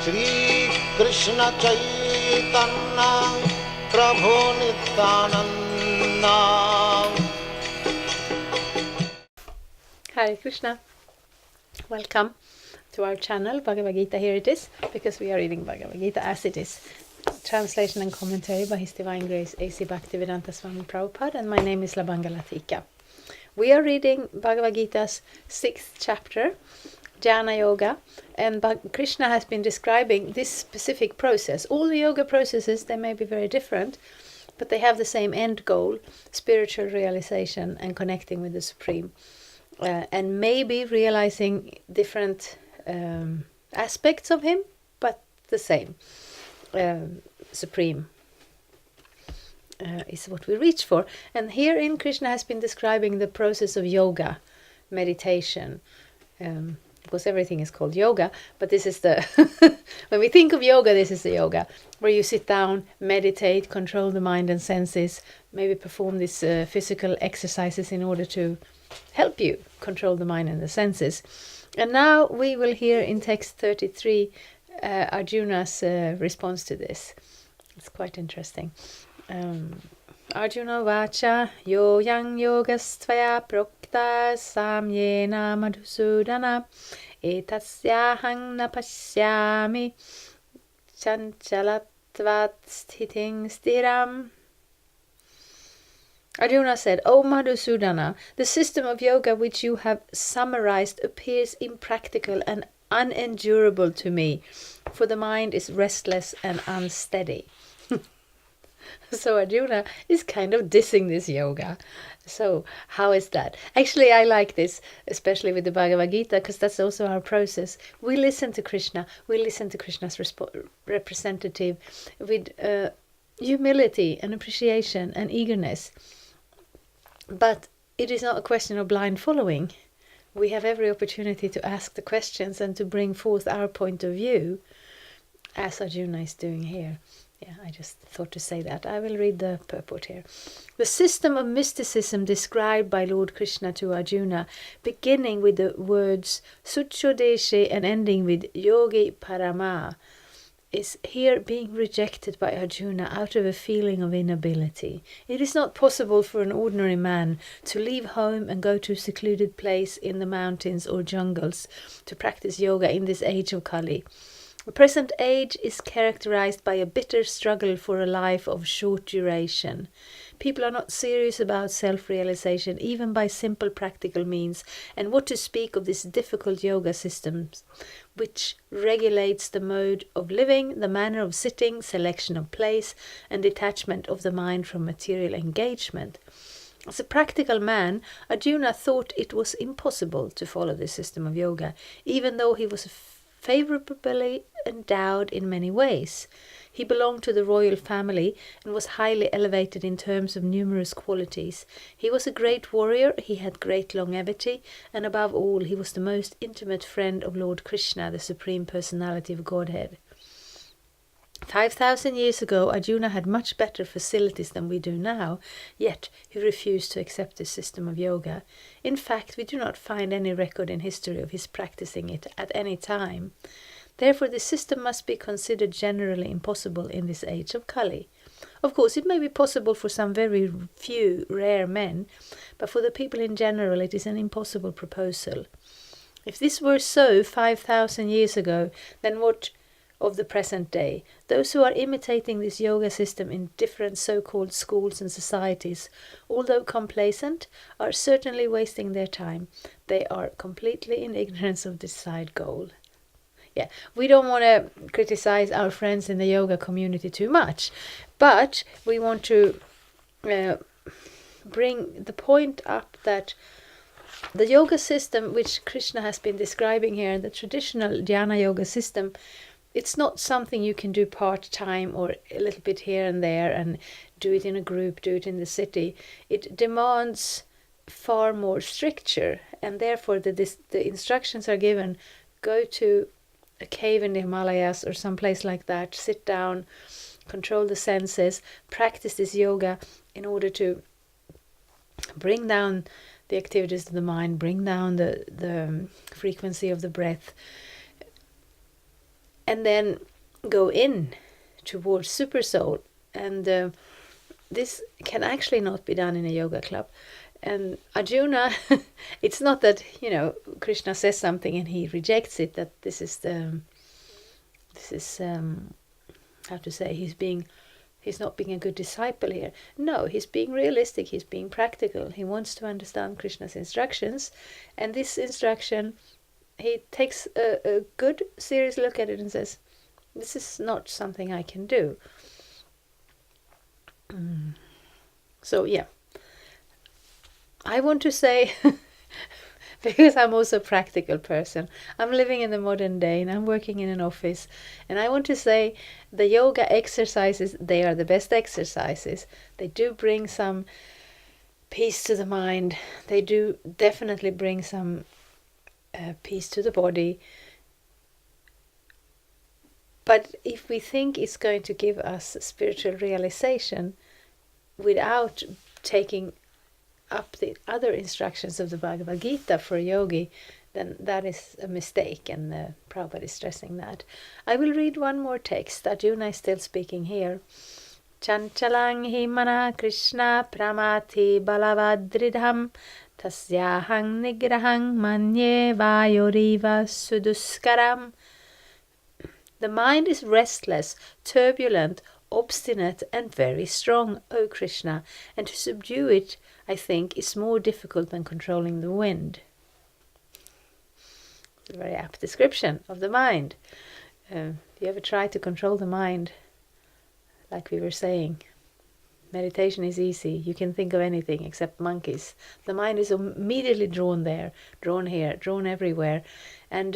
Shri Krishna Chaitanya Prabhu Nityananda. Hare Krishna. Welcome to our channel, Bhagavad-gita. Here it is, because we are reading Bhagavad-gita as it is. Translation and commentary by His Divine Grace A.C. Bhaktivedanta Swami Prabhupada, and my name is Labanga Latika. We are reading Bhagavad-gita's 6th chapter, Jnana Yoga, and Krishna has been describing this specific process. All the yoga processes, they may be very different, but they have the same end goal, spiritual realization and connecting with the Supreme. And maybe realizing different aspects of him, but the same. Supreme is what we reach for. And herein Krishna has been describing the process of yoga, meditation, because everything is called yoga, but this is the, when we think of yoga, this is the yoga, where you sit down, meditate, control the mind and senses, maybe perform these physical exercises in order to help you control the mind and the senses. And now we will hear in text 33 Arjuna's response to this. It's quite interesting. Arjuna vacha yo yang yogastvaya prokta samyena madhusudana etasyahang napasyami chanchalatvat sthiting stiram. Arjuna said, O Madhusudana, the system of yoga which you have summarized appears impractical and unendurable to me, for the mind is restless and unsteady. So Arjuna is kind of dissing this yoga. So how is that? Actually, I like this, especially with the Bhagavad-gita, because that's also our process. We listen to Krishna. We listen to Krishna's representative with humility and appreciation and eagerness. But it is not a question of blind following. We have every opportunity to ask the questions and to bring forth our point of view, as Arjuna is doing here. Yeah, I just thought to say that. I will read the purport here. The system of mysticism described by Lord Krishna to Arjuna, beginning with the words Suchodeshe and ending with Yogi Parama, is here being rejected by Arjuna out of a feeling of inability. It is not possible for an ordinary man to leave home and go to a secluded place in the mountains or jungles to practice yoga in this age of Kali. The present age is characterized by a bitter struggle for a life of short duration. People are not serious about self-realization, even by simple practical means, and what to speak of this difficult yoga system, which regulates the mode of living, the manner of sitting, selection of place, and detachment of the mind from material engagement. As a practical man, Arjuna thought it was impossible to follow this system of yoga, even though he was favorably endowed in many ways. He belonged to the royal family and was highly elevated in terms of numerous qualities. He was a great warrior, he had great longevity, and above all, he was the most intimate friend of Lord Krishna, the Supreme Personality of Godhead. 5,000 years ago, Arjuna had much better facilities than we do now, yet he refused to accept this system of yoga. In fact, we do not find any record in history of his practicing it at any time. Therefore, this system must be considered generally impossible in this age of Kali. Of course, it may be possible for some very few rare men, but for the people in general it is an impossible proposal. If this were so 5,000 years ago, then what of the present day? Those who are imitating this yoga system in different so-called schools and societies, although complacent, are certainly wasting their time. They are completely in ignorance of this side goal. Yeah, we don't want to criticize our friends in the yoga community too much, but we want to bring the point up that the yoga system which Krishna has been describing here, the traditional Jnana yoga system, it's not something you can do part-time or a little bit here and there and do it in a group, do it in the city. It demands far more stricture, and therefore the instructions are given: go to a cave in the Himalayas or someplace like that, sit down, control the senses, practice this yoga in order to bring down the activities of the mind, bring down the frequency of the breath, and then go in towards super soul. And this can actually not be done in a yoga club. And Arjuna, it's not that, Krishna says something and he rejects it, that this is how to say, he's not being a good disciple here. No, he's being realistic, he's being practical. He wants to understand Krishna's instructions, and this instruction, he takes a good, serious look at it and says, this is not something I can do. So, yeah. I want to say, because I'm also a practical person, I'm living in the modern day and I'm working in an office, and I want to say the yoga exercises, they are the best exercises. They do bring some peace to the mind. They do definitely bring some peace to the body. But if we think it's going to give us spiritual realization without taking up the other instructions of the Bhagavad-gita for a yogi, then that is a mistake, and Prabhupada is stressing that. I will read one more text. Arjuna is still speaking here. Chanchalang hi mana Krishna pramati balavadridham tasyahang nigrahang manye vayoriva suduskaram. The mind is restless, turbulent, obstinate, and very strong, O Krishna, and to subdue it, I think, is more difficult than controlling the wind. It's a very apt description of the mind. If you ever try to control the mind, like we were saying, meditation is easy. You can think of anything except monkeys. The mind is immediately drawn there, drawn here, drawn everywhere. And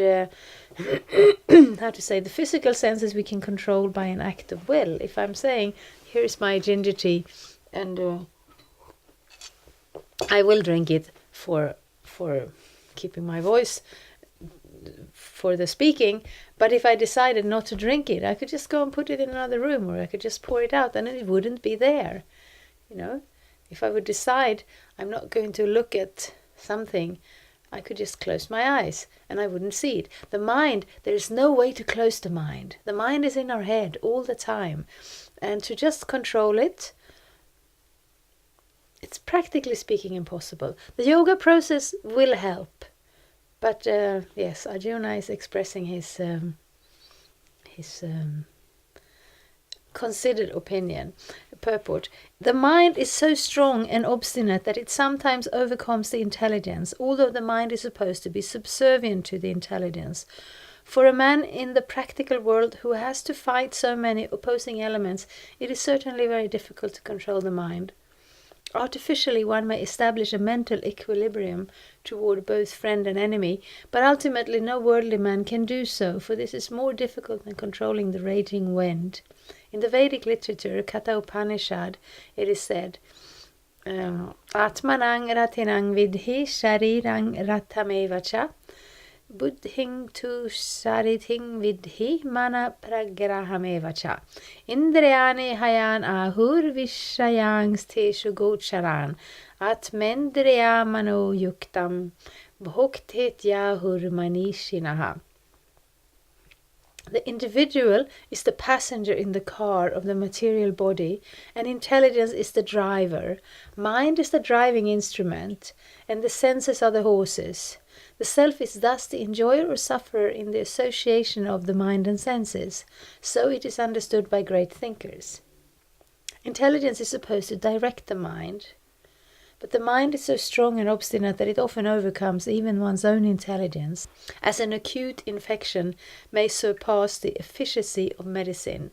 how to say, the physical senses we can control by an act of will. If I'm saying, here's my ginger tea, and I will drink it for keeping my voice, for the speaking, but if I decided not to drink it, I could just go and put it in another room, or I could just pour it out and it wouldn't be there. If I would decide I'm not going to look at something, I could just close my eyes and I wouldn't see it. The mind, there is no way to close the mind. The mind is in our head all the time, and to just control it, it's practically speaking impossible. The yoga process will help, but yes, Arjuna is expressing his considered opinion. Purport: the mind is so strong and obstinate that it sometimes overcomes the intelligence, although the mind is supposed to be subservient to the intelligence. For a man in the practical world who has to fight so many opposing elements, it is certainly very difficult to control the mind. Artificially, one may establish a mental equilibrium toward both friend and enemy, but ultimately no worldly man can do so, for this is more difficult than controlling the raging wind. In the Vedic literature, Katha Upanishad, it is said, Atmanang ratinang vidhi sharirang ratamevacha buddhing tu sariting vidhi mana pragrahamevacha indriyani hayan ahur vishayangs teshu gocharan atmendriya mano yuktam bhoktet yahur manishinaha. The individual is the passenger in the car of the material body, and intelligence is the driver. Mind is the driving instrument, and the senses are the horses. The self is thus the enjoyer or sufferer in the association of the mind and senses. So it is understood by great thinkers. Intelligence is supposed to direct the mind, but the mind is so strong and obstinate that it often overcomes even one's own intelligence, as an acute infection may surpass the efficacy of medicine.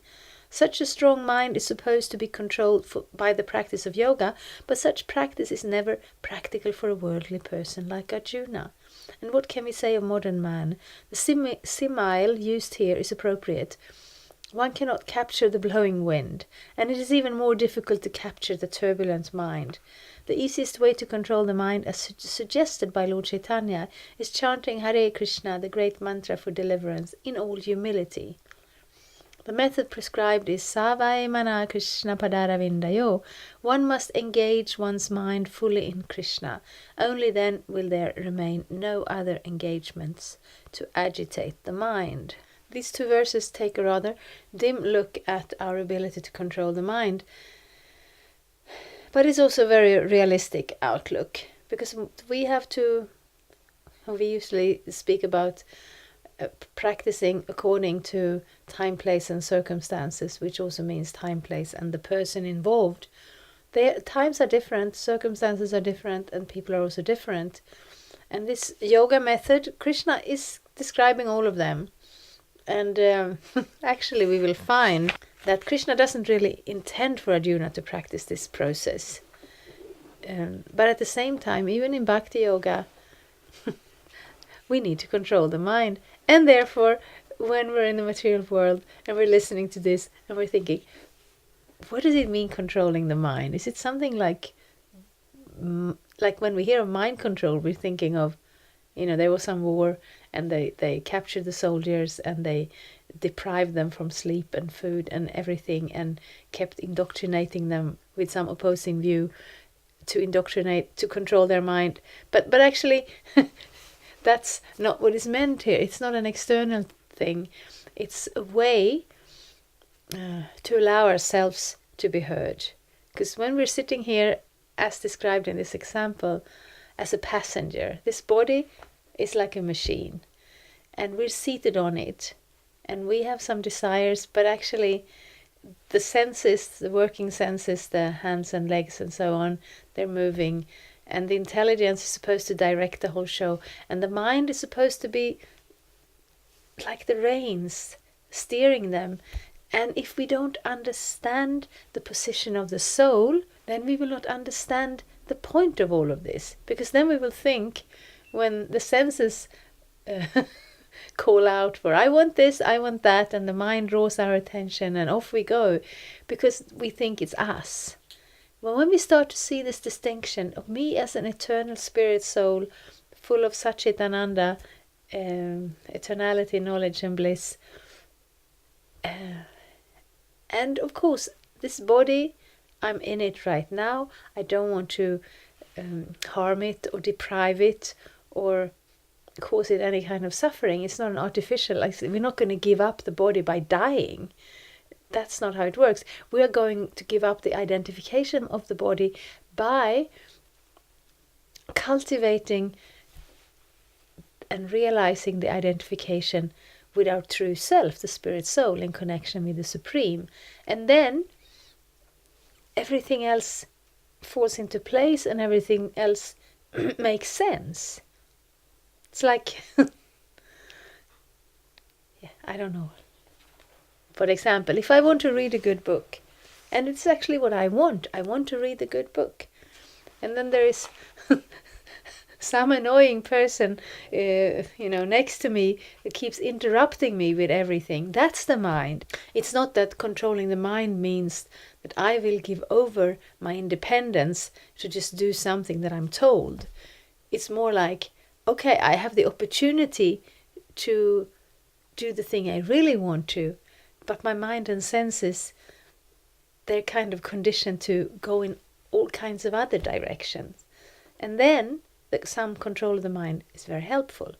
Such a strong mind is supposed to be controlled by the practice of yoga, but such practice is never practical for a worldly person like Arjuna. And what can we say of modern man? The simile used here is appropriate. One cannot capture the blowing wind, and it is even more difficult to capture the turbulent mind. The easiest way to control the mind, as suggested by Lord Chaitanya, is chanting Hare Krishna, the great mantra for deliverance, in all humility. The method prescribed is Savai Mana Krishna Padaravindayo. One must engage one's mind fully in Krishna. Only then will there remain no other engagements to agitate the mind. these two verses take a rather dim look at our ability to control the mind. But it's also a very realistic outlook, because we usually speak about practicing according to time, place and circumstances, which also means time, place and the person involved. Their times are different, circumstances are different, and people are also different. And this yoga method, Krishna is describing all of them. And actually we will find that Krishna doesn't really intend for Arjuna to practice this process. But at the same time, even in Bhakti Yoga, we need to control the mind. And therefore, when we're in the material world and we're listening to this and we're thinking, what does it mean controlling the mind? Is it something like when we hear of mind control, we're thinking of, there was some war and they captured the soldiers and they deprived them from sleep and food and everything and kept indoctrinating them with some opposing view to control their mind. But actually, that's not what is meant here. It's not an external thing. It's a way to allow ourselves to be heard. Because when we're sitting here, as described in this example, as a passenger, this body is like a machine and we're seated on it and we have some desires, but actually the senses, the working senses, the hands and legs and so on, they're moving, and the intelligence is supposed to direct the whole show, and the mind is supposed to be like the reins steering them. And if we don't understand the position of the soul, then we will not understand the point of all of this, because then we will think, when the senses call out for I want this, I want that, and the mind draws our attention and off we go, because we think it's us. Well, when we start to see this distinction of me as an eternal spirit soul, full of Satchitananda, eternality, knowledge and bliss, and of course this body, I'm in it right now, I don't want to harm it or deprive it or cause it any kind of suffering. It's not an artificial, we're not going to give up the body by dying. That's not how it works. We are going to give up the identification of the body by cultivating and realizing the identification with our true self, the spirit soul, in connection with the Supreme. And then everything else falls into place and everything else makes sense. It's like, I don't know. For example, if I want to read a good book, and it's actually what I want to read a good book, and then there is some annoying person, next to me who keeps interrupting me with everything. That's the mind. It's not that controlling the mind means that I will give over my independence to just do something that I'm told. It's more like, okay, I have the opportunity to do the thing I really want to, but my mind and senses, they're kind of conditioned to go in all kinds of other directions. And then some control of the mind is very helpful.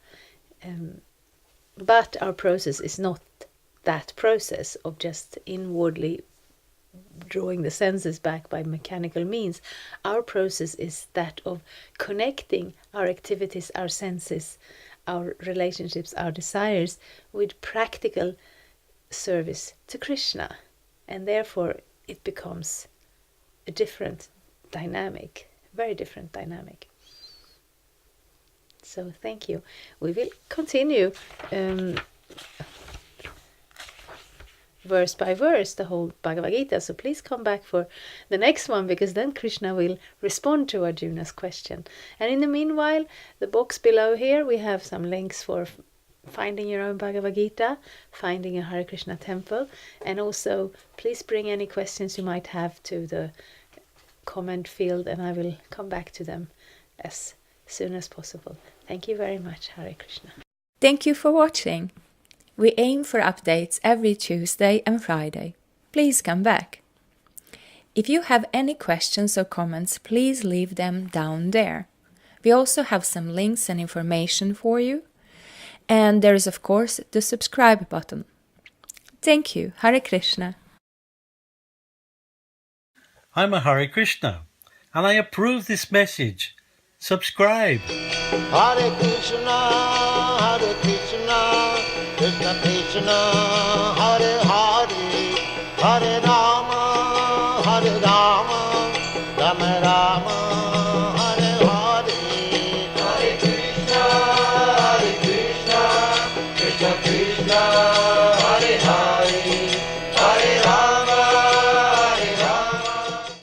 But our process is not that process of just inwardly drawing the senses back by mechanical means. Our process is that of connecting our activities, our senses, our relationships, our desires with practical service to Krishna. And therefore it becomes a different dynamic, very different dynamic. So thank you. We will continue verse by verse the whole Bhagavad-gita. So please come back for the next one, because then Krishna will respond to Arjuna's question. And in the meanwhile, the box below here, we have some links for finding your own Bhagavad-gita, finding a Hare Krishna temple, and also please bring any questions you might have to the comment field, and I will come back to them as soon as possible. Thank you very much. Hare Krishna. Thank you for watching. We aim for updates every Tuesday and Friday. Please come back. If you have any questions or comments, please leave them down there. We also have some links and information for you. And there is, of course, the subscribe button. Thank you. Hare Krishna. I'm a Hare Krishna, and I approve this message. Subscribe. Hare Krishna, Krishna Krishna, Hare Hare, Hare Rama.